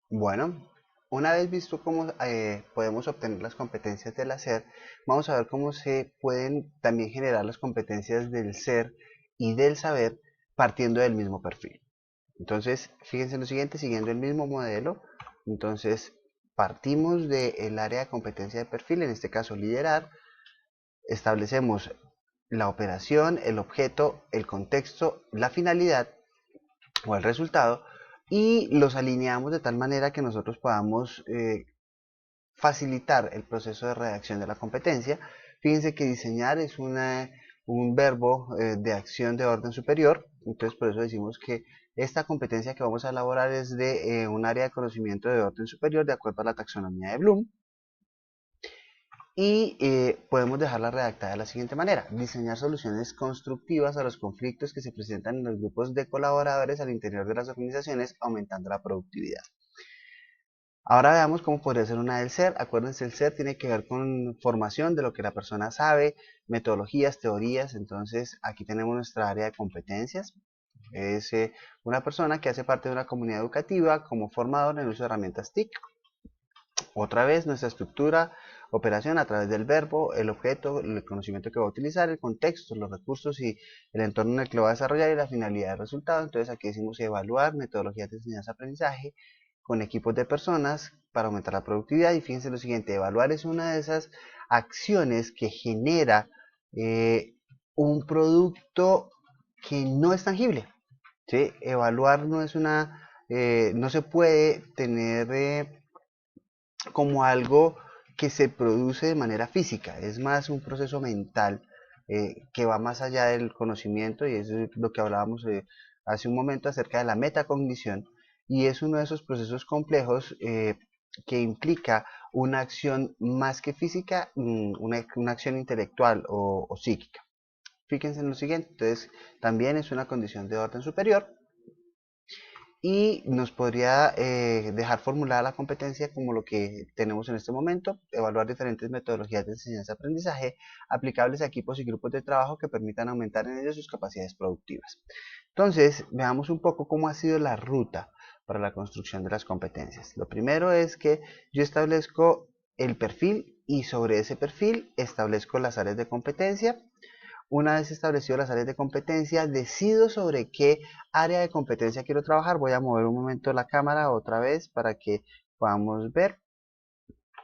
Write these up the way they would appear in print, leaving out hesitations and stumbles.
Bueno, una vez visto cómo podemos obtener las competencias del hacer, vamos a ver cómo se pueden también generar las competencias del ser y del saber partiendo del mismo perfil. Entonces, fíjense en lo siguiente, siguiendo el mismo modelo, entonces partimos del área de competencia de perfil, en este caso liderar, establecemos la operación, el objeto, el contexto, la finalidad o el resultado y los alineamos de tal manera que nosotros podamos facilitar el proceso de redacción de la competencia. Fíjense que diseñar es un verbo de acción de orden superior, entonces por eso decimos que esta competencia que vamos a elaborar es de un área de conocimiento de orden superior de acuerdo a la taxonomía de Bloom y podemos dejarla redactada de la siguiente manera: diseñar soluciones constructivas a los conflictos que se presentan en los grupos de colaboradores al interior de las organizaciones, aumentando la productividad. Ahora veamos cómo podría ser una del ser. Acuérdense, el ser tiene que ver con formación de lo que la persona sabe, metodologías, teorías. Entonces aquí tenemos nuestra área de competencias. Es una persona que hace parte de una comunidad educativa como formador en uso de herramientas TIC. Otra vez nuestra estructura, operación a través del verbo, el objeto, el conocimiento que va a utilizar, el contexto, los recursos y el entorno en el que lo va a desarrollar y la finalidad del resultado. Entonces aquí decimos evaluar metodologías de enseñanza-aprendizaje con equipos de personas para aumentar la productividad. Y fíjense lo siguiente, evaluar es una de esas acciones que genera un producto que no es tangible. ¿Sí? Evaluar no es no se puede tener como algo que se produce de manera física, es más un proceso mental que va más allá del conocimiento y eso es lo que hablábamos hace un momento acerca de la metacognición y es uno de esos procesos complejos que implica una acción más que física, una acción intelectual o psíquica. Fíjense en lo siguiente, entonces también es una condición de orden superior y nos podría dejar formulada la competencia como lo que tenemos en este momento: evaluar diferentes metodologías de enseñanza-aprendizaje aplicables a equipos y grupos de trabajo que permitan aumentar en ellos sus capacidades productivas. Entonces, veamos un poco cómo ha sido la ruta para la construcción de las competencias. Lo primero es que yo establezco el perfil y sobre ese perfil establezco las áreas de competencia. Una vez establecido las áreas de competencia, decido sobre qué área de competencia quiero trabajar. Voy a mover un momento la cámara otra vez para que podamos ver.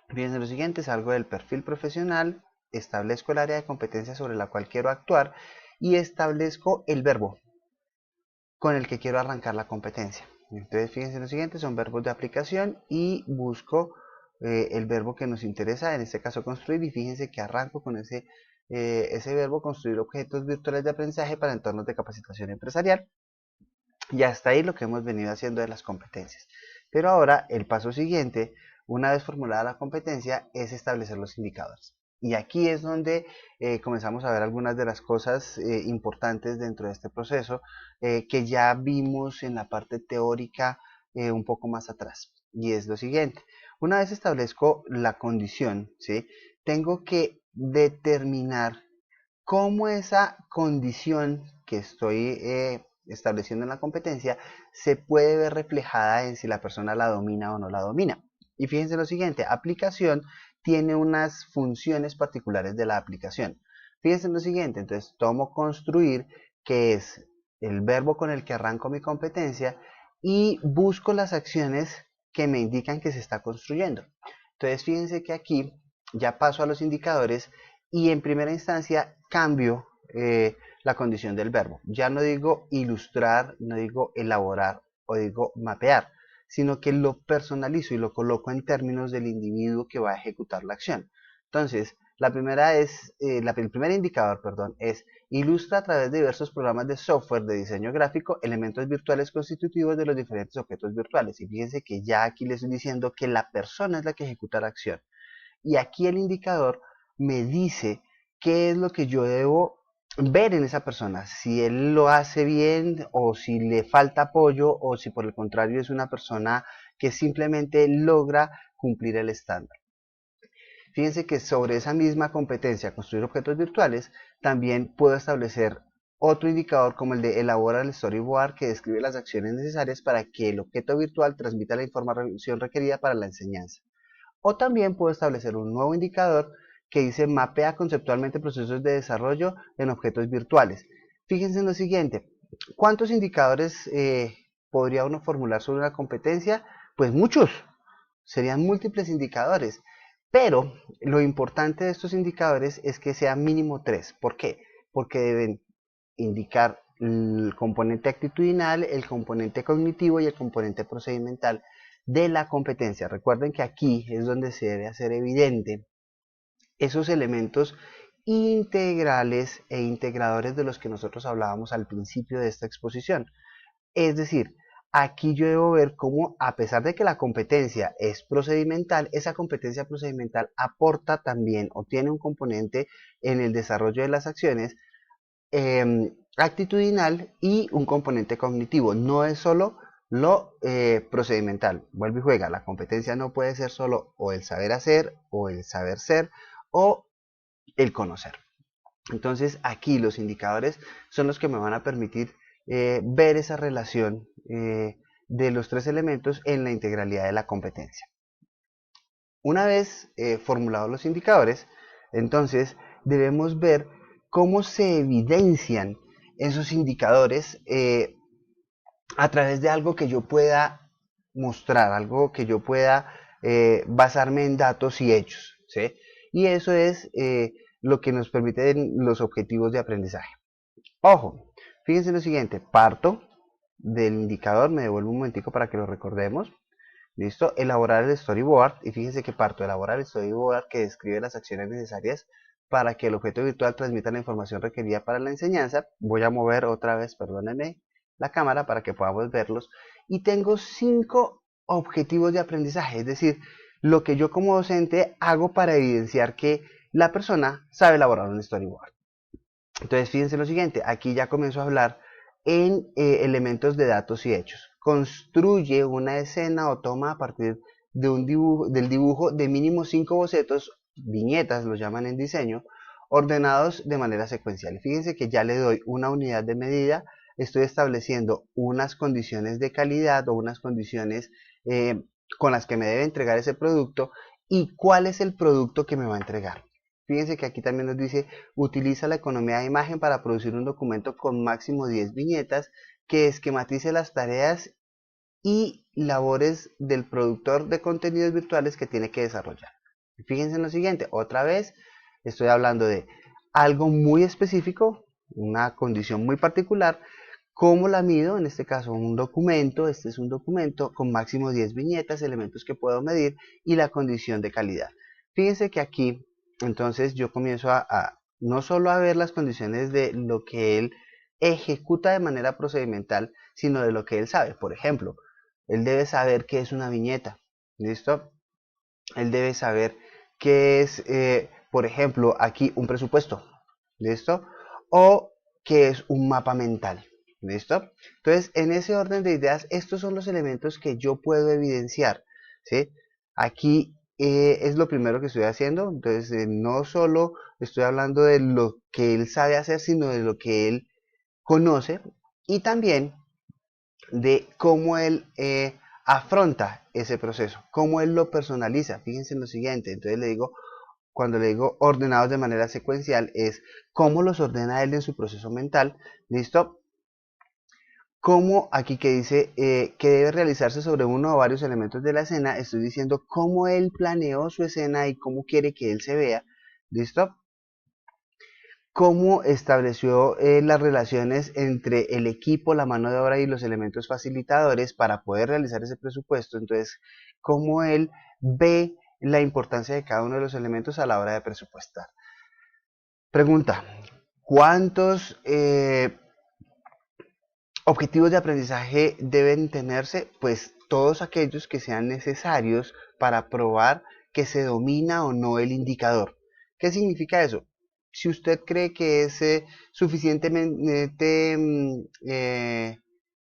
Fíjense lo siguiente, salgo del perfil profesional, establezco el área de competencia sobre la cual quiero actuar y establezco el verbo con el que quiero arrancar la competencia. Entonces fíjense lo siguiente, son verbos de aplicación y busco el verbo que nos interesa, en este caso construir, y fíjense que arranco con ese verbo, construir objetos virtuales de aprendizaje para entornos de capacitación empresarial. Y hasta ahí lo que hemos venido haciendo de las competencias. Pero ahora el paso siguiente, una vez formulada la competencia, es establecer los indicadores. Y aquí es donde comenzamos a ver algunas de las cosas importantes dentro de este proceso que ya vimos en la parte teórica un poco más atrás. Y es lo siguiente, una vez establezco la condición, ¿sí? Tengo que determinar cómo esa condición que estoy estableciendo en la competencia se puede ver reflejada en si la persona la domina o no la domina. Y fíjense lo siguiente, aplicación tiene unas funciones particulares de la aplicación. Fíjense lo siguiente, entonces tomo construir, que es el verbo con el que arranco mi competencia, y busco las acciones que me indican que se está construyendo. Entonces fíjense que aquí ya paso a los indicadores y en primera instancia cambio la condición del verbo. Ya no digo ilustrar, no digo elaborar o digo mapear, sino que lo personalizo y lo coloco en términos del individuo que va a ejecutar la acción. Entonces, el primer indicador, perdón, es ilustra a través de diversos programas de software de diseño gráfico elementos virtuales constitutivos de los diferentes objetos virtuales. Y fíjense que ya aquí les estoy diciendo que la persona es la que ejecuta la acción. Y aquí el indicador me dice qué es lo que yo debo ver en esa persona, si él lo hace bien o si le falta apoyo o si por el contrario es una persona que simplemente logra cumplir el estándar. Fíjense que sobre esa misma competencia, construir objetos virtuales, también puedo establecer otro indicador como el de elabora el storyboard, que describe las acciones necesarias para que el objeto virtual transmita la información requerida para la enseñanza. O también puedo establecer un nuevo indicador que dice mapea conceptualmente procesos de desarrollo en objetos virtuales. Fíjense en lo siguiente, ¿cuántos indicadores podría uno formular sobre una competencia? Pues muchos, serían múltiples indicadores. Pero lo importante de estos indicadores es que sea mínimo 3. ¿Por qué? Porque deben indicar el componente actitudinal, el componente cognitivo y el componente procedimental de la competencia. Recuerden que aquí es donde se debe hacer evidente esos elementos integrales e integradores de los que nosotros hablábamos al principio de esta exposición. Es decir, aquí yo debo ver cómo, a pesar de que la competencia es procedimental, esa competencia procedimental aporta también o tiene un componente en el desarrollo de las acciones actitudinal y un componente cognitivo. No es solo lo procedimental. Vuelve y juega. La competencia no puede ser solo o el saber hacer o el saber ser o el conocer. Entonces aquí los indicadores son los que me van a permitir ver esa relación de los tres elementos en la integralidad de la competencia. Una vez formulados los indicadores, entonces debemos ver cómo se evidencian esos indicadores a través de algo que yo pueda mostrar, algo que yo pueda basarme en datos y hechos, ¿sí? Y eso es lo que nos permiten los objetivos de aprendizaje. Ojo, fíjense en lo siguiente, parto del indicador, me devuelvo un momentico para que lo recordemos. ¿Listo? Elaborar el storyboard, y fíjense que parto de elaborar el storyboard que describe las acciones necesarias para que el objeto virtual transmita la información requerida para la enseñanza. Voy a mover otra vez, perdónenme, la cámara para que podamos verlos. Y tengo 5 objetivos de aprendizaje, es decir, lo que yo como docente hago para evidenciar que la persona sabe elaborar un storyboard. Entonces, fíjense lo siguiente, aquí ya comienzo a hablar en elementos de datos y hechos. Construye una escena o toma a partir de del dibujo de mínimo 5 bocetos, viñetas los llaman en diseño, ordenados de manera secuencial. Fíjense que ya le doy una unidad de medida, estoy estableciendo unas condiciones de calidad o unas condiciones con las que me debe entregar ese producto y cuál es el producto que me va a entregar. Fíjense que aquí también nos dice, utiliza la economía de imagen para producir un documento con máximo 10 viñetas que esquematice las tareas y labores del productor de contenidos virtuales que tiene que desarrollar. Fíjense en lo siguiente, otra vez estoy hablando de algo muy específico, una condición muy particular. ¿Cómo la mido? En este caso un documento, este es un documento con máximo 10 viñetas, elementos que puedo medir y la condición de calidad. Fíjense que aquí entonces yo comienzo no solo a ver las condiciones de lo que él ejecuta de manera procedimental, sino de lo que él sabe. Por ejemplo, él debe saber qué es una viñeta, ¿listo? Él debe saber qué es, por ejemplo, aquí un presupuesto, ¿listo? O qué es un mapa mental, ¿listo? Entonces, en ese orden de ideas, estos son los elementos que yo puedo evidenciar, ¿sí? Aquí es lo primero que estoy haciendo, entonces no solo estoy hablando de lo que él sabe hacer, sino de lo que él conoce y también de cómo él afronta ese proceso, cómo él lo personaliza. Fíjense en lo siguiente, entonces le digo, cuando le digo ordenados de manera secuencial, es cómo los ordena él en su proceso mental, ¿listo? Como aquí que dice que debe realizarse sobre uno o varios elementos de la escena, estoy diciendo cómo él planeó su escena y cómo quiere que él se vea, ¿listo? Cómo estableció las relaciones entre el equipo, la mano de obra y los elementos facilitadores para poder realizar ese presupuesto. Entonces, cómo él ve la importancia de cada uno de los elementos a la hora de presupuestar. Pregunta, ¿cuántos objetivos de aprendizaje deben tenerse? Pues todos aquellos que sean necesarios para probar que se domina o no el indicador. ¿Qué significa eso? Si usted cree que es suficientemente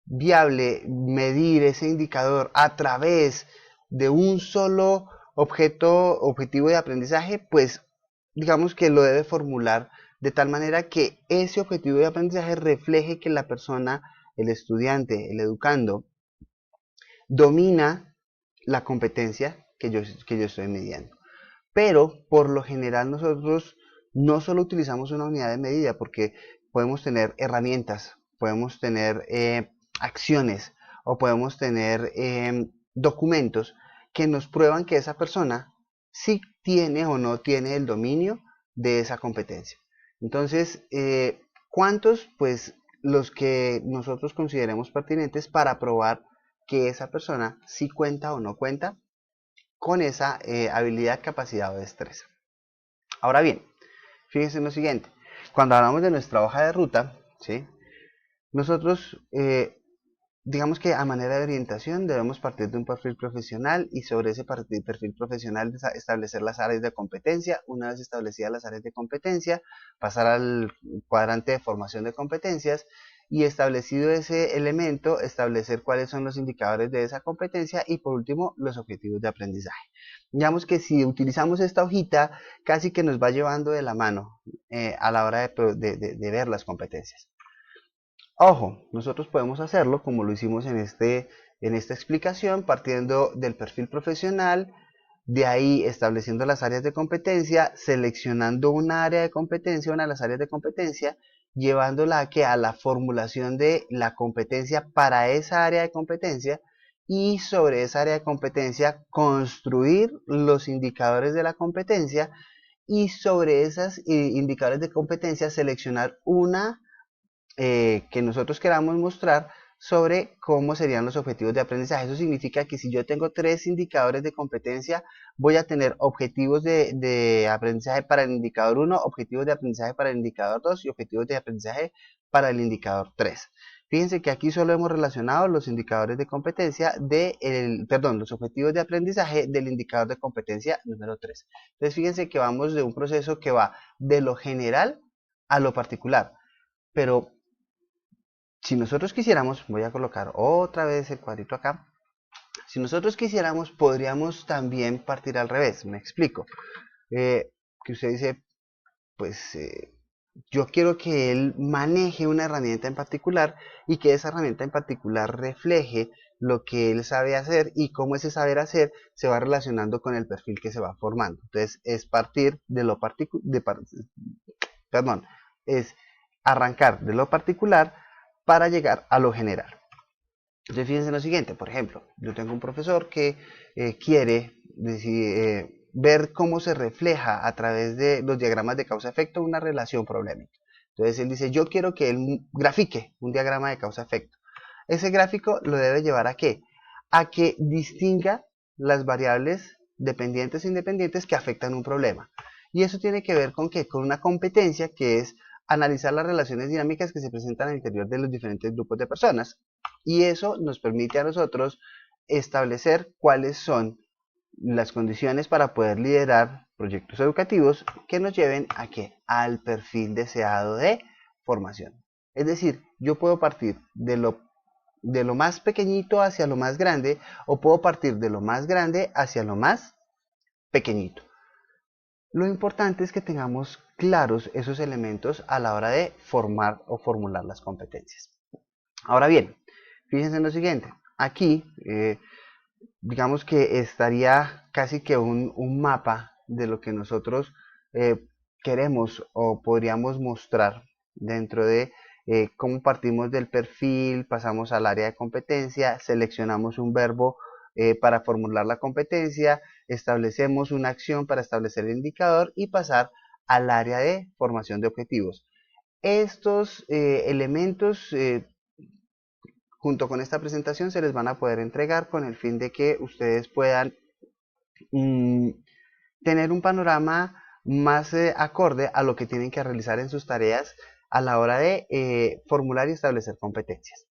viable medir ese indicador a través de un solo objetivo de aprendizaje, pues digamos que lo debe formular de tal manera que ese objetivo de aprendizaje refleje que la persona, el estudiante, el educando, domina la competencia que yo estoy midiendo. Pero por lo general nosotros no solo utilizamos una unidad de medida, porque podemos tener herramientas, podemos tener acciones o podemos tener documentos que nos prueban que esa persona sí tiene o no tiene el dominio de esa competencia. Entonces, ¿cuántos? Pues los que nosotros consideremos pertinentes para probar que esa persona sí cuenta o no cuenta con esa habilidad, capacidad o destreza. Ahora bien, fíjense en lo siguiente. Cuando hablamos de nuestra hoja de ruta, ¿sí? Nosotros, digamos que a manera de orientación debemos partir de un perfil profesional y sobre ese perfil profesional establecer las áreas de competencia. Una vez establecidas las áreas de competencia, pasar al cuadrante de formación de competencias y establecido ese elemento, establecer cuáles son los indicadores de esa competencia y por último los objetivos de aprendizaje. Digamos que si utilizamos esta hojita, casi que nos va llevando de la mano a la hora de ver las competencias. Ojo, nosotros podemos hacerlo como lo hicimos en esta explicación, partiendo del perfil profesional, de ahí estableciendo las áreas de competencia, seleccionando una área de competencia, una de las áreas de competencia, llevándola a la formulación de la competencia para esa área de competencia y sobre esa área de competencia construir los indicadores de la competencia y sobre esos indicadores de competencia seleccionar una que nosotros queramos mostrar sobre cómo serían los objetivos de aprendizaje. Eso significa que si yo tengo 3 indicadores de competencia, voy a tener objetivos de aprendizaje para el indicador 1, objetivos de aprendizaje para el indicador 2 y objetivos de aprendizaje para el indicador 3. Fíjense que aquí solo hemos relacionado los indicadores de competencia los objetivos de aprendizaje del indicador de competencia número 3. Entonces fíjense que vamos de un proceso que va de lo general a lo particular. Pero si nosotros quisiéramos, voy a colocar otra vez el cuadrito acá. Si nosotros quisiéramos, podríamos también partir al revés. Me explico. Que usted dice, pues yo quiero que él maneje una herramienta en particular y que esa herramienta en particular refleje lo que él sabe hacer y cómo ese saber hacer se va relacionando con el perfil que se va formando. Entonces es partir de lo es arrancar de lo particular para llegar a lo general. Entonces fíjense en lo siguiente, por ejemplo, yo tengo un profesor que quiere ver cómo se refleja a través de los diagramas de causa-efecto una relación problemática. Entonces él dice, yo quiero que él grafique un diagrama de causa-efecto. Ese gráfico lo debe llevar ¿a qué? A que distinga las variables dependientes e independientes que afectan un problema. Y eso tiene que ver con ¿qué? Con una competencia que es analizar las relaciones dinámicas que se presentan al interior de los diferentes grupos de personas. Y eso nos permite a nosotros establecer cuáles son las condiciones para poder liderar proyectos educativos que nos lleven ¿a qué? Al perfil deseado de formación. Es decir, yo puedo partir de lo más pequeñito hacia lo más grande o puedo partir de lo más grande hacia lo más pequeñito. Lo importante es que tengamos claros esos elementos a la hora de formar o formular las competencias. Ahora bien, fíjense en lo siguiente. Aquí, digamos que estaría casi que un mapa de lo que nosotros queremos o podríamos mostrar dentro de cómo partimos del perfil, pasamos al área de competencia, seleccionamos un verbo para formular la competencia, establecemos una acción para establecer el indicador y pasar al área de formación de objetivos. Estos elementos junto con esta presentación se les van a poder entregar con el fin de que ustedes puedan tener un panorama más acorde a lo que tienen que realizar en sus tareas a la hora de formular y establecer competencias.